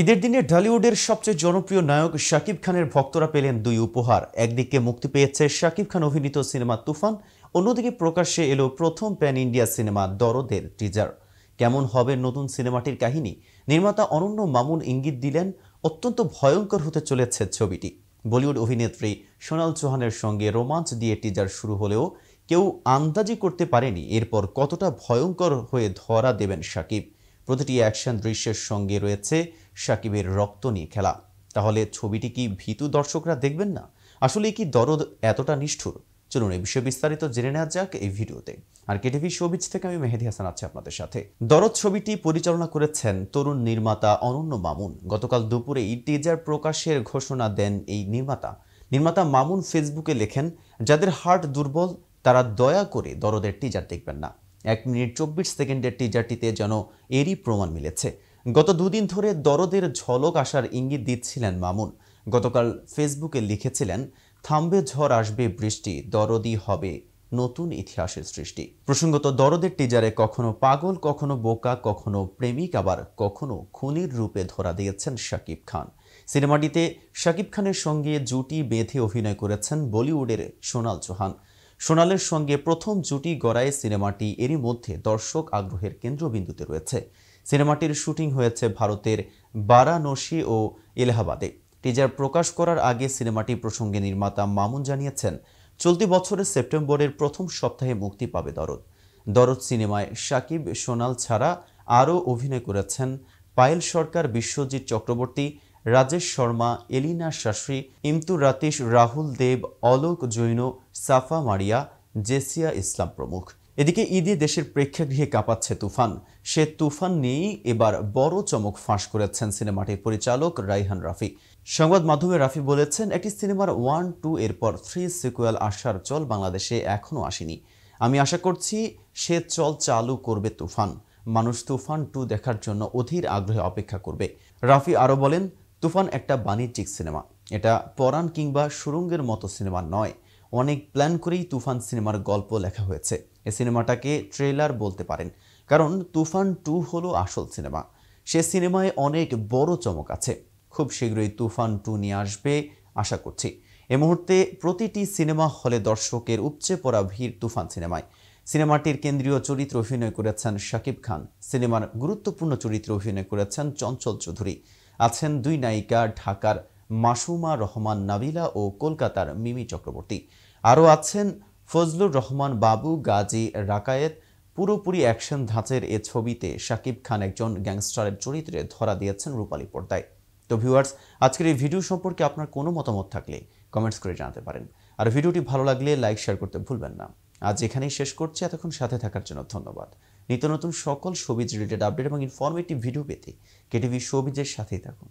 ঈদের দিনে ঢালিউডের সবচেয়ে জনপ্রিয় নায়ক শাকিব খানের ভক্তরা পেলেন দুই উপহার। একদিকে মুক্তি পেয়েছে শাকিব খান অভিনীত সিনেমা তুফান, অন্যদিকে প্রকাশ্যে এলো প্রথম প্যান ইন্ডিয়া সিনেমা দরদের টিজার। কেমন হবে নতুন সিনেমাটির কাহিনী? নির্মাতা অনন্য মামুন ইঙ্গিত দিলেন অত্যন্ত ভয়ঙ্কর হতে চলেছে ছবিটি। বলিউড অভিনেত্রী সোনাল চৌহানের সঙ্গে রোমাঞ্চ দিয়ে টিজার শুরু হলেও কেউ আন্দাজি করতে পারেনি এরপর কতটা ভয়ঙ্কর হয়ে ধরা দেবেন শাকিব। প্রতিটি অ্যাকশন দৃশ্যের সঙ্গে রয়েছে শাকিবের রক্ত নিয়ে খেলা। তাহলে ছবিটি কি ভীতু দর্শকরা দেখবেন না? আসলে কি দরদ এতটা নিষ্ঠুর? চলুন এই বিষয়ে বিস্তারিত জেনে নেওয়া যাক এই ভিডিওতে। আর কেটিভি শোবিজ থেকে আমি মেহেদি হাসান আছি আপনাদের সাথে। দরদ ছবিটি পরিচালনা করেছেন তরুণ নির্মাতা অনন্য মামুন। গতকাল দুপুরে টিজার প্রকাশের ঘোষণা দেন এই নির্মাতা মামুন ফেসবুকে লেখেন, যাদের হার্ট দুর্বল তারা দয়া করে দরদের টিজার দেখবেন না। 1 মিনিট 24 সেকেন্ডের টিজারটিতে যেন এরই প্রমাণ মিলেছে। গত দুদিন ধরে দরদের ঝলক আসার ইঙ্গিত দিচ্ছিলেন মামুন। গতকাল ফেসবুকে লিখেছিলেন, থামবে ঝড় আসবে বৃষ্টি, দরদই হবে নতুন ইতিহাসের সৃষ্টি। প্রসঙ্গত, দরদের টিজারে কখনো পাগল, কখনো বোকা, কখনো প্রেমিক, আবার কখনো খুনির রূপে ধরা দিয়েছেন শাকিব খান। সিনেমাটিতে শাকিব খানের সঙ্গে জুটি বেঁধে অভিনয় করেছেন বলিউডের সোনাল চৌহান। সোনালের সঙ্গে প্রথম জুটি গড়ায় সিনেমাটি এরই মধ্যে দর্শক আগ্রহের কেন্দ্রবিন্দুতে রয়েছে। সিনেমাটির শুটিং হয়েছে ভারতের বারাণসী ও এলাহাবাদে। টিজার প্রকাশ করার আগে সিনেমাটি প্রসঙ্গে নির্মাতা মামুন জানিয়েছেন, চলতি বছরের সেপ্টেম্বরের প্রথম সপ্তাহে মুক্তি পাবে দরদ। দরদ সিনেমায় শাকিব, সোনাল ছাড়া আরও অভিনয় করেছেন পায়েল সরকার, বিশ্বজিৎ চক্রবর্তী, রাজেশ শর্মা, এলিনা শাস্ত্রী, ইমতুর রাতিশ, রাহুল দেব, অলোক জৈন, সাফা মারিয়া, জেসিয়া ইসলাম প্রমুখ। এদিকে ঈদে দেশের প্রেক্ষাগৃহে কাঁপাচ্ছে তুফান। সে তুফান নিয়েই এবার বড় চমক ফাঁস করেছেন সিনেমাটির পরিচালক রাইহান রাফি। সংবাদ মাধ্যমে রাফি বলেছেন, একটি সিনেমার 1-2 এরপর 3 সিকুয়েল আসার চল বাংলাদেশে এখনও আসেনি। আমি আশা করছি সে চল চালু করবে তুফান। মানুষ তুফান 2 দেখার জন্য অধীর আগ্রহে অপেক্ষা করবে। রাফি আরও বলেন, তুফান একটা বাণিজ্যিক সিনেমা, এটা পরাণ কিংবা সুরঙ্গের মতো সিনেমা নয়। অনেক প্ল্যান করেই তুফান সিনেমার গল্প লেখা হয়েছে। এই সিনেমাটাকে ট্রেলার বলতে পারেন, কারণ তুফান 2 হলো আসল সিনেমা। সে সিনেমায় অনেক বড় চমক আছে। খুব শীঘ্রই তুফান 2 নিয়ে আসবে আশা করছি। এ মুহূর্তে প্রতিটি সিনেমা হলে দর্শকের উপচে পড়া ভিড় তুফান সিনেমায়। সিনেমাটির কেন্দ্রীয় চরিত্রে অভিনয় করেছেন শাকিব খান। সিনেমার গুরুত্বপূর্ণ চরিত্রে অভিনয় করেছেন চঞ্চল চৌধুরী। আছেন দুই নায়িকা, ঢাকার মাসুমা রহমান নাবিলা ও কলকাতার মিমি চক্রবর্তী। আরও আছেন ফজলুর রহমান বাবু, গাজী রাকায়েত। পুরোপুরি অ্যাকশন ধাঁচের এ ছবিতে শাকিব খান একজন গ্যাংস্টারের চরিত্রে ধরা দিয়েছেন রূপালী পর্দায়। তো ভিউয়ার্স, আজকের এই ভিডিও সম্পর্কে আপনার কোনো মতামত থাকলে কমেন্টস করে জানাতে পারেন। আর ভিডিওটি ভালো লাগলে লাইক শেয়ার করতে ভুলবেন না। আজ এখানেই শেষ করছি। এতক্ষণ সাথে থাকার জন্য ধন্যবাদ। নিত্য নতুন সকল শোবিজ রিলেটেড আপডেট এবং ইনফরমেটিভ ভিডিও পেতে কেটিভি শোবিজের সাথেই থাকুন।